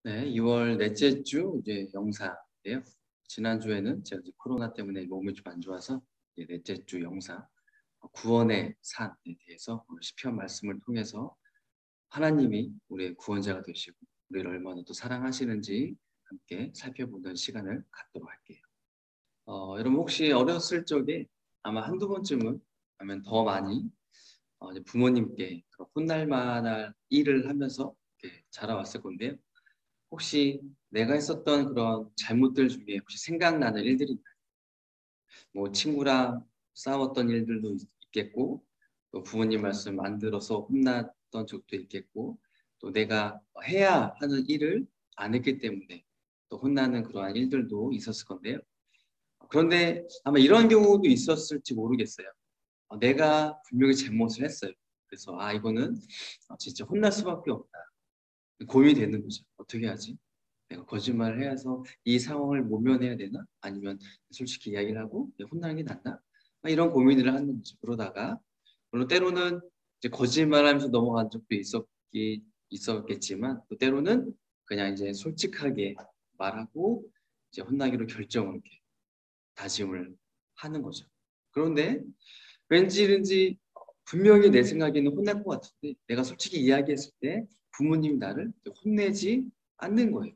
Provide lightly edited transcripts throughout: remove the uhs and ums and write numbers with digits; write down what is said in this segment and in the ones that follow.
네, 2월 넷째 주 이제 영상인데요. 지난주에는 제가 이제 코로나 때문에 몸이 좀 안 좋아서 이제 넷째 주 영상 구원의 산에 대해서 오늘 시편 말씀을 통해서 하나님이 우리의 구원자가 되시고 우리를 얼마나 또 사랑하시는지 함께 살펴보는 시간을 갖도록 할게요. 여러분 혹시 어렸을 적에 아마 한두 번쯤은 아니면 더 많이 이제 부모님께 혼날 만한 일을 하면서 이렇게 자라왔을 건데요. 혹시 내가 했었던 그런 잘못들 중에 혹시 생각나는 일들이 있나요? 뭐 친구랑 싸웠던 일들도 있겠고, 또 부모님 말씀 안 들어서 혼났던 적도 있겠고, 또 내가 해야 하는 일을 안 했기 때문에 또 혼나는 그러한 일들도 있었을 건데요. 그런데 아마 이런 경우도 있었을지 모르겠어요. 내가 분명히 잘못을 했어요. 그래서 이거는 진짜 혼날 수밖에 없다. 고민이 되는 거죠. 어떻게 하지? 내가 거짓말을 해서 이 상황을 모면해야 되나? 아니면 솔직히 이야기를 하고 혼나는 게 낫나? 이런 고민을 하는 거죠. 그러다가 물론 때로는 이제 거짓말하면서 넘어간 적도 있었겠지만 또 때로는 그냥 이제 솔직하게 말하고 이제 혼나기로 결정을 이렇게 다짐을 하는 거죠. 그런데 왠지 분명히 내 생각에는 혼날 것 같은데 내가 솔직히 이야기했을 때 부모님이 나를 혼내지 않는 거예요.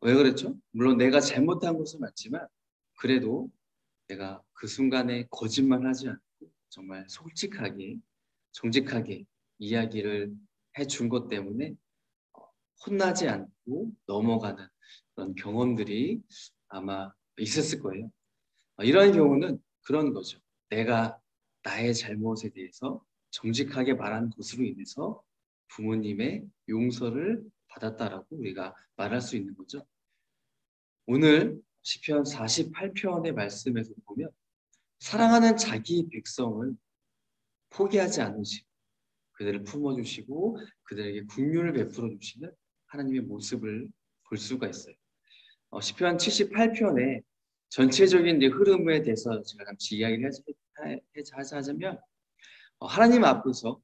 왜 그랬죠? 물론 내가 잘못한 것은 맞지만 그래도 내가 그 순간에 거짓말하지 않고 정말 솔직하게 정직하게 이야기를 해준 것 때문에 혼나지 않고 넘어가는 그런 경험들이 아마 있었을 거예요. 이런 경우는 그런 거죠. 내가 나의 잘못에 대해서 정직하게 말한 것으로 인해서 부모님의 용서를 받았다라고 우리가 말할 수 있는 거죠. 오늘 시편 48편의 말씀에서 보면 사랑하는 자기 백성을 포기하지 않으시고 그들을 품어주시고 그들에게 긍휼을 베풀어 주시는 하나님의 모습을 볼 수가 있어요. 시편 78편의 전체적인 이제 흐름에 대해서 제가 잠시 이야기를 하자면 하나님 앞에서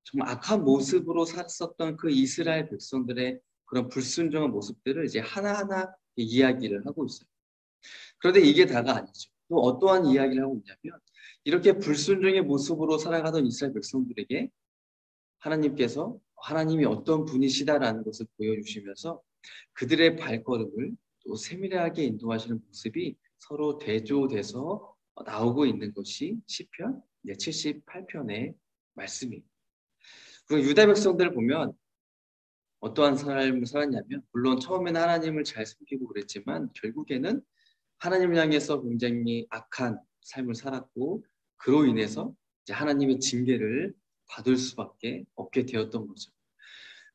정말 악한 모습으로 살았었던 그 이스라엘 백성들의 그런 불순종한 모습들을 이제 하나하나 이야기를 하고 있어요. 그런데 이게 다가 아니죠. 또 어떠한 이야기를 하고 있냐면 이렇게 불순종의 모습으로 살아가던 이스라엘 백성들에게 하나님께서 하나님이 어떤 분이시다라는 것을 보여주시면서 그들의 발걸음을 또 세밀하게 인도하시는 모습이 서로 대조돼서 나오고 있는 것이 시편 78편의 말씀입니다. 그리고 유다 백성들을 보면 어떠한 삶을 살았냐면 물론 처음에는 하나님을 잘 섬기고 그랬지만 결국에는 하나님을 향해서 굉장히 악한 삶을 살았고 그로 인해서 이제 하나님의 징계를 받을 수밖에 없게 되었던 거죠.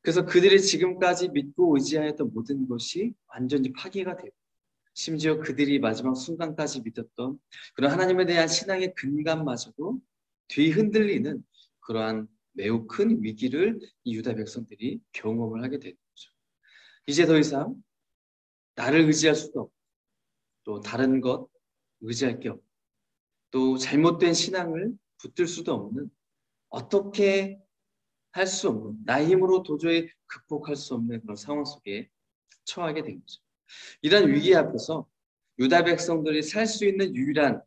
그래서 그들이 지금까지 믿고 의지하였던 모든 것이 완전히 파괴가 되고 심지어 그들이 마지막 순간까지 믿었던 그런 하나님에 대한 신앙의 근간마저도 뒤흔들리는 그러한 매우 큰 위기를 이 유다 백성들이 경험을 하게 되는 거죠. 이제 더 이상 나를 의지할 수도 없고 또 다른 것 의지할 게 없고 또 잘못된 신앙을 붙들 수도 없는 어떻게 할 수 없는 나의 힘으로 도저히 극복할 수 없는 그런 상황 속에 처하게 된 거죠. 이런 위기 앞에서 유다 백성들이 살 수 있는 유일한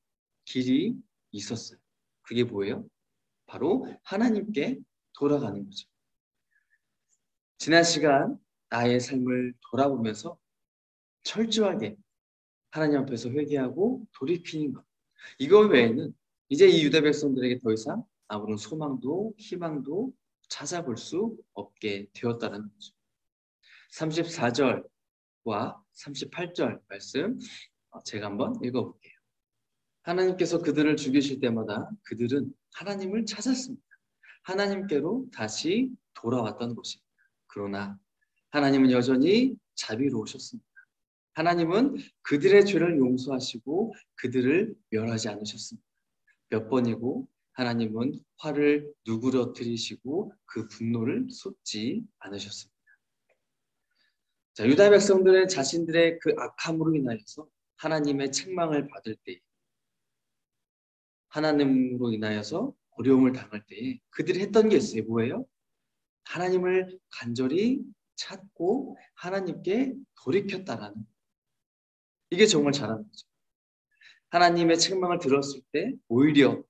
길이 있었어요. 그게 뭐예요? 바로 하나님께 돌아가는 거죠. 지난 시간 나의 삶을 돌아보면서 철저하게 하나님 앞에서 회개하고 돌이키는 것. 이거 외에는 이제 이 유다 백성들에게 더 이상 아무런 소망도 희망도 찾아볼 수 없게 되었다는 거죠. 34절과 38절 말씀 제가 한번 읽어볼게요. 하나님께서 그들을 죽이실 때마다 그들은 하나님을 찾았습니다. 하나님께로 다시 돌아왔던 것입니다. 그러나 하나님은 여전히 자비로우셨습니다. 하나님은 그들의 죄를 용서하시고 그들을 멸하지 않으셨습니다. 몇 번이고 하나님은 화를 누그러뜨리시고 그 분노를 쏟지 않으셨습니다. 자, 유다 백성들은 자신들의 그 악함으로 인하여서 하나님의 책망을 받을 때 하나님으로 인하여서 어려움을 당할 때에 그들이 했던 게 있어요. 뭐예요? 하나님을 간절히 찾고 하나님께 돌이켰다라는, 이게 정말 잘하는 거죠. 하나님의 책망을 들었을 때 오히려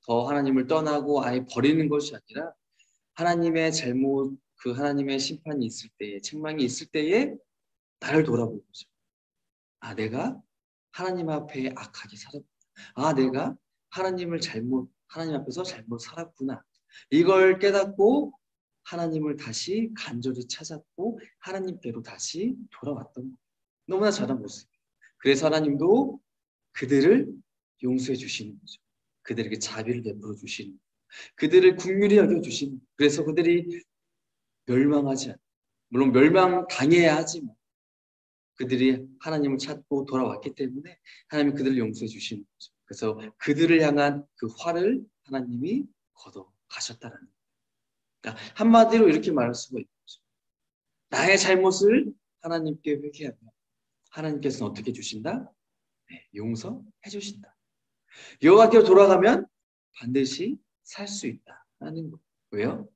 더 하나님을 떠나고 아예 버리는 것이 아니라 하나님의 잘못, 그 하나님의 심판이 있을 때에, 책망이 있을 때에 나를 돌아보는 거죠. 아, 내가 하나님 앞에 악하게 살았구나. 아, 내가 하나님 앞에서 잘못 살았구나. 이걸 깨닫고 하나님을 다시 간절히 찾았고 하나님께로 다시 돌아왔던 거예요. 너무나 잘한 모습이에요. 그래서 하나님도 그들을 용서해 주시는 거죠. 그들에게 자비를 베풀어 주시는 거예요. 그들을 긍휼히 여겨 주시는 거예요. 그래서 그들이 멸망하지 않아요. 물론 멸망당해야 하지만 그들이 하나님을 찾고 돌아왔기 때문에 하나님이 그들을 용서해 주시는 거죠. 그래서 그들을 향한 그 화를 하나님이 걷어 가셨다는 거예요. 그러니까 한마디로 이렇게 말할 수가 있는 거죠. 나의 잘못을 하나님께 회개하면 하나님께서는 어떻게 해주신다? 네, 용서해 주신다. 여호와께로 돌아가면 반드시 살 수 있다라는 거예요. 왜요?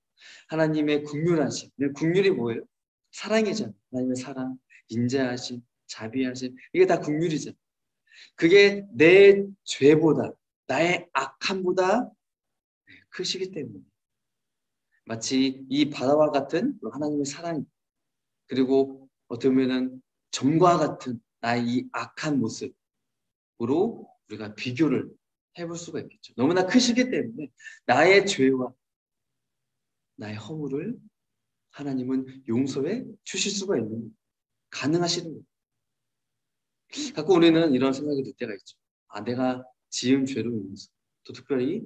하나님의 긍휼하심. 긍휼이 뭐예요? 사랑이잖아요. 하나님의 사랑, 인자하심, 자비하심. 이게 다 긍휼이잖아요. 그게 내 죄보다, 나의 악함보다 크시기 때문에 마치 이 바다와 같은 하나님의 사랑, 그리고 어떻게 보면은 점과 같은 나의 이 악한 모습으로 우리가 비교를 해볼 수가 있겠죠. 너무나 크시기 때문에 나의 죄와 나의 허물을 하나님은 용서해 주실 수가 있는 거예요. 가능하시는 거예요. 가끔 우리는 이런 생각이 들 때가 있죠. 아, 내가 지은 죄로 인해서, 또 특별히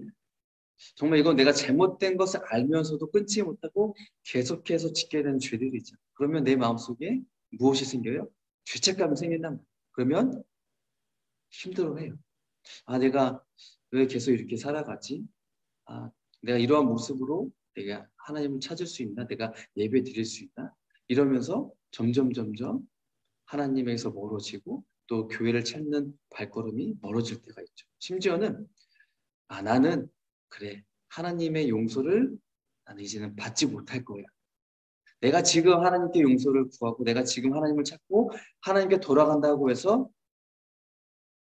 정말 이건 내가 잘못된 것을 알면서도 끊지 못하고 계속해서 짓게 되는 죄들이 있잖아요. 그러면 내 마음속에 무엇이 생겨요? 죄책감이 생긴단 말이에요. 그러면 힘들어해요. 아, 내가 왜 계속 이렇게 살아가지? 아, 내가 이러한 모습으로 내가 하나님을 찾을 수 있나? 내가 예배 드릴 수 있나? 이러면서 점점 하나님에게서 멀어지고 또 교회를 찾는 발걸음이 멀어질 때가 있죠. 심지어는 아, 나는 그래, 하나님의 용서를 나는 이제는 받지 못할 거야. 내가 지금 하나님께 용서를 구하고 내가 지금 하나님을 찾고 하나님께 돌아간다고 해서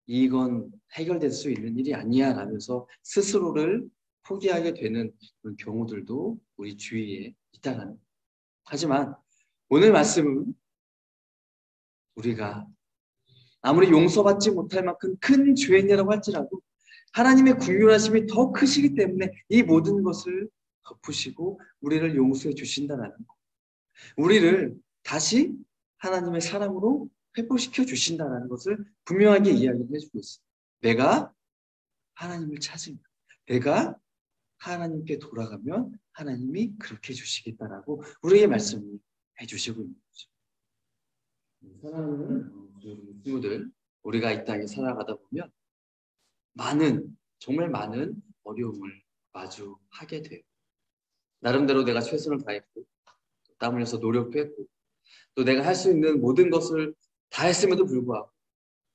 이건 해결될 수 있는 일이 아니야 라면서 스스로를 포기하게 되는 그런 경우들도 우리 주위에 있다는 거예요. 하지만 오늘 말씀은 우리가 아무리 용서받지 못할 만큼 큰 죄인이라고 할지라도 하나님의 긍휼하심이 더 크시기 때문에 이 모든 것을 덮으시고 우리를 용서해 주신다는 것. 우리를 다시 하나님의 사랑으로 회복시켜 주신다는 것을 분명하게 이야기를 해주고 있어요. 내가 하나님을 찾으면, 내가 하나님께 돌아가면 하나님이 그렇게 해주시겠다라고 우리에게 말씀을 해주시고 있는 거죠. 사랑하는 친구들, 우리가 이 땅에 살아가다 보면 정말 많은 어려움을 마주하게 돼요. 나름대로 내가 최선을 다했고 땀 흘려서 노력도 했고 또 내가 할 수 있는 모든 것을 다 했음에도 불구하고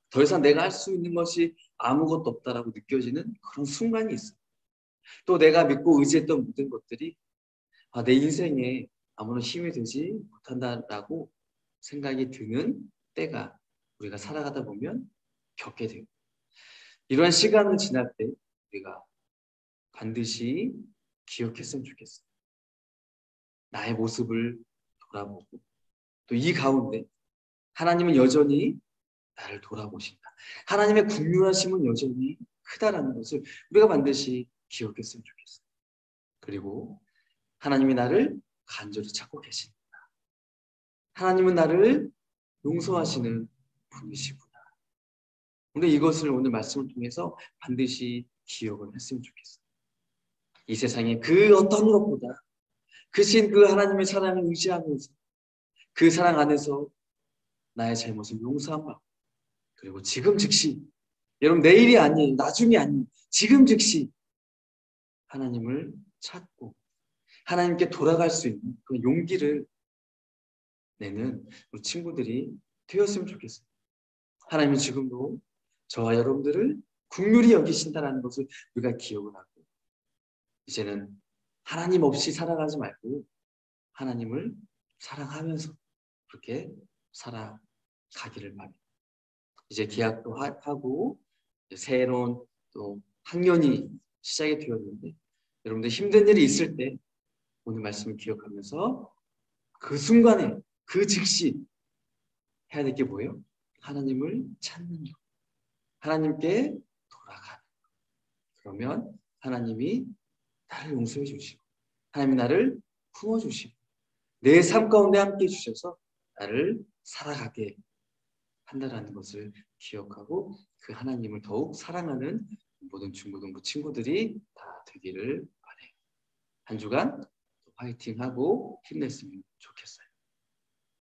더 이상 내가 할 수 있는 것이 아무것도 없다라고 느껴지는 그런 순간이 있어요. 또 내가 믿고 의지했던 모든 것들이 내 인생에 아무런 힘이 되지 못한다라고 생각이 드는 때가 우리가 살아가다 보면 겪게 돼요. 이러한 시간을 지날 때 우리가 반드시 기억했으면 좋겠어요. 나의 모습을 돌아보고 또 이 가운데 하나님은 여전히 나를 돌아보신다. 하나님의 긍휼하심은 여전히 크다라는 것을 우리가 반드시 기억했으면 좋겠어요. 그리고 하나님이 나를 간절히 찾고 계신다. 하나님은 나를 용서하시는 분이시구나. 우리 이것을 오늘 말씀을 통해서 반드시 기억을 했으면 좋겠어요. 이 세상에 그 어떤 것보다 크신 그 하나님의 사랑을 의지하면서 그 사랑 안에서 나의 잘못을 용서한 바 그리고 지금 즉시 여러분 내일이 아니에요. 나중이 아니에요. 지금 즉시 하나님을 찾고 하나님께 돌아갈 수 있는 그 용기를 내는 우리 친구들이 되었으면 좋겠어요. 하나님은 지금도 저와 여러분들을 긍휼히 여기신다는 것을 우리가 기억을 하고 이제는 하나님 없이 살아가지 말고 하나님을 사랑하면서 그렇게 살아가기를 바랍니다. 이제 계약도 하고 새로운 또 학년이 시작이 되었는데 여러분들 힘든 일이 있을 때 오늘 말씀을 기억하면서 그 순간에 그 즉시 해야 될 게 뭐예요? 하나님을 찾는 것. 하나님께 돌아가는 것. 그러면 하나님이 나를 용서해 주시고 하나님이 나를 품어주시고 내 삶 가운데 함께 해주셔서 나를 살아가게 한다라는 것을 기억하고 그 하나님을 더욱 사랑하는 모든 중고등부 친구들이 다 되기를 바래요. 한 주간 화이팅하고 힘냈으면 좋겠어요.